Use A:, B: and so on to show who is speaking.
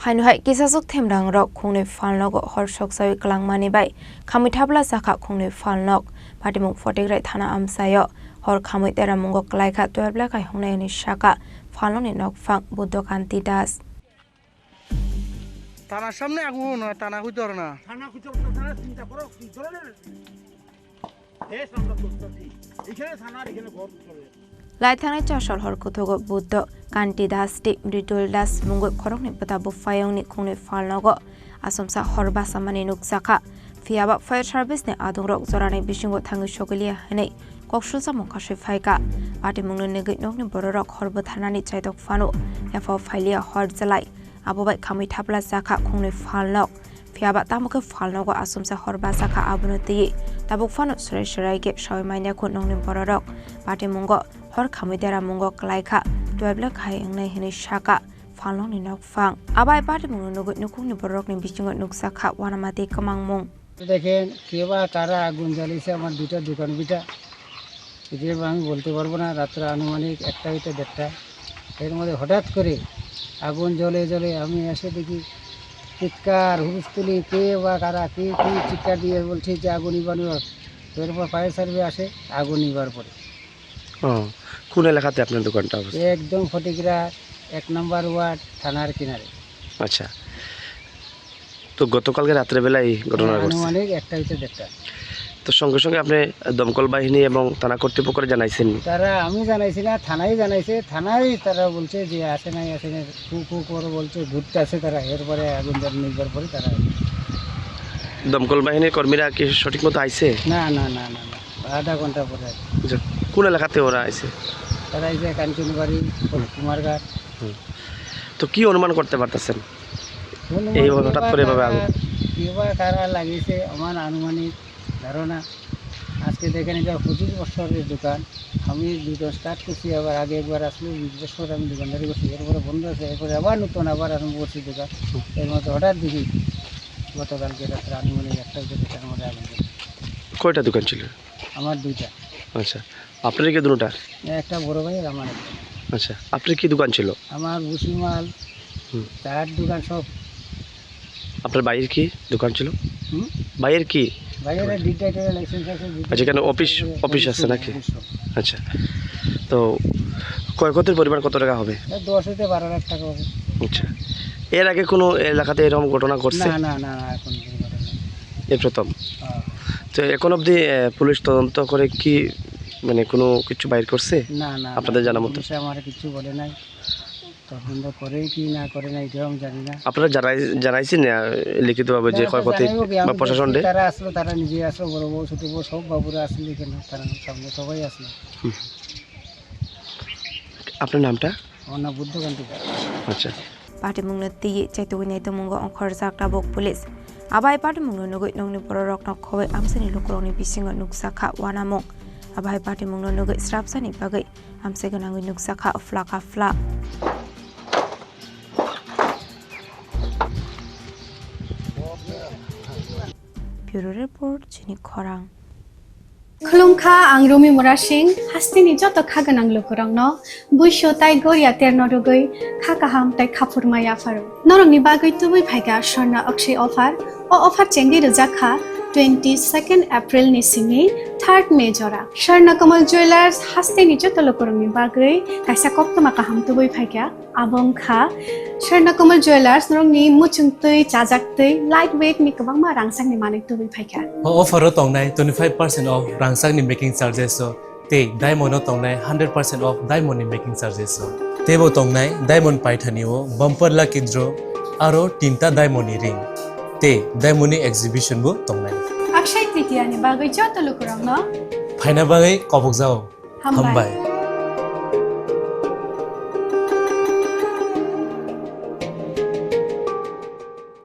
A: Hanuhai Kisaswk Themrangrok Khungnwi Phalnok hor Soksawi Kwlangmani bai Khwlangjakha Khungnwi Phalnok Patimung Fotigrai Thana Amsayo hor Khwngwi Themrangrok Kwlangjakha 12 lakai hongnai ni shaka Phalnok ni nokphang Buddhokanti das
B: থানার সামনে আগুন থানা হইতো না থানা হইতো না চিন্তা করো কি চলে এ সামনে করতেছি এখানে থানা এখানে ঘর চলে
A: Laithanai chashol hor kuthogo Buddho Kanti das ti Mridul das mungoi Khorang ni pata bu fayong ni Khungnwi Phalnok asomsa horba samani nukjakha fiaba fire service ni adungrok jorani bisingo thangi sogilia hanei koksulsa mongkaswi phaika patimungni negoi nokni bororok horbo thanani chaidok phano efo phailia hor jalai abobai Khwlangjakha Khungnwi Phalnok fiaba tamuke Phalnok asomsa horba jakha abunoti tabuk phano surai ge sawmaina khu nokni bororok patimungo hor Themrangrok Kwlangjakha 12 lakai engnai hini shaka Phalnok ni nokphang abai patimungo nugoi nukungni bororok ni bisingo nukjakha wanamati kamangmung
C: দেখেন কেবা তারা আগুন জ্বালিয়েছে আমার দুটো দোকান beta যে আমি বলতে পারবো না রাত্রে আনুমানিক 1টা হইতে 1:30 এর মধ্যে হঠাৎ করে আগুন জ্বলে আমি এসে দেখি চিৎকার হুলস্থুলি কে বা কারা কি চিৎকার দিয়ে বলছে যে আগুন নিবানো এরপর ফায়ার সার্ভিস আসে আগুন নিবার পরে
D: কোন এলাকাতে আপনার দোকানটা অবস্থিত
C: একদম ফটিকরা 1 নম্বর ওয়ার্ড থানার কিনারে
D: আচ্ছা তো গতকালকে রাত্রে বেলায় ঘটনা ঘটছে
C: আনুমানিক 1টা হইতে 1:30
D: তো সঙ্গে সঙ্গে আপনি দমকল বাহিনী এবং থানা কর্তৃপক্ষকে জানাইছেন
C: তারা আমি জানাইছি না থানায় জানাইছে থানায় তারা বলছে যে আসে নাই কু করে বলছে ঘুরতে আসে তারা এরপরে আগুন জ্বালিয়ে নিবার পরে তারা
D: দমকল বাহিনীর কর্মীরা কি সঠিক মতো আইছে
C: না আধা ঘন্টা পরে
D: কোন এলাকাতে ওরা আইছে
C: তারা আইছে কাঞ্চনবাড়ি কুমারঘাট
D: তো কি অনুমান করতে পারতেছেন এই হঠাৎ করে এভাবে আগুন
C: কিবা কারা লাগিয়েছে আমার আনুমানিক ধারণা আজকে দেখেন এটা 25 বছরের দোকান আমি দুটো স্টার্ট করছি আবার আগে একবার আসলে 20 বছর আমি দোকানদারি করছি এরপরে বন্ধ আছে এরপরে আবার নতুন আবার আরম্ভ করছি দোকান এর মধ্যে হঠাৎ দেখি গতকালকে রাত্রে আনুমানিক 1টা দোকানের মধ্যে আগুন
D: কয়টা দোকান ছিল
C: আমার 2টা
D: আচ্ছা আপনার কি দুটোটা
C: একটা বড় ভাই আর আমার একটা
D: আচ্ছা আপনার কি দোকান ছিল
C: আমার বুসিমাল চার দোকান সব
D: আপনার বাইরের কি দোকান ছিল বাইরের কি
C: বাইরে ডিটেক্টরের লাইসেন্স আছে
D: আচ্ছা কেন অফিস আছে নাকি আচ্ছা তো ক্ষয়ক্ষতির পরিমাণ কত টাকা হবে
C: 10 থেকে 12 লাখ টাকা হবে
D: আচ্ছা এর আগে কোনো এলাকাতে এরকম ঘটনা ঘটছে
C: না এখন
D: এই প্রথম তো এখন অবধি পুলিশ তদন্ত করে কি মানে কোনো কিছু বাইর করছে
C: না
D: আপনাদের জানা মতো
C: আমার কিছু বলে নাই তদন্ত করে কি না করে না এটাও আমি জানি না
D: আপনারা জানাইছেন লিখিতভাবে যে ক্ষয়ক্ষতি বা প্রশাসন
C: তারা আসলো তারা নিজে আসলো বড় বড় ছোট বড় সব বাবুরা আসলে এখানে তারা সামনে সবাই আসলো
D: আপনার নামটা
C: আমার নাম বুদ্ধকান্তি
D: আচ্ছা
A: patimungna ti chaitugni tumungo Khorang tabok police abai patimungno nugoi nongni bororok nok khoi amsani lukrongni bisingo nukjakha wanamong abai patimungno nugoi srapsani bagai amsegonangoi nukjakha flaka Bureau report Chini Khorang
E: Khulungkha angrumi murasing hastini joto khaganang lukurangno buisho tai goria ternodogoi khakaham tai khapurmaya faru norongni bagoi tubui phaiga sorna akshay offer chengi rujakha 22nd April ni simi 3rd May jora Sharna Kamal Jewelers hastini joto lukurangni bagoi kaisa koptoma kaham tubui phaiga abongkha Sharna Kamal Jewelers norongni muchungtui chajaktui lightweight ni kabangma rangsangni manik tubui phaiga
F: offer tongnai 25% off rangsangni making charges so te diamond tongnai 100% off diamond ni making charges so tebo tongnai diamond paithani o bumper lucky draw aro tinta diamond ni ring te diamond ni exhibition bo tongnai
E: akshay tritiya ni bagoi joto lukurangno
F: phaina bagai kobok jao hambai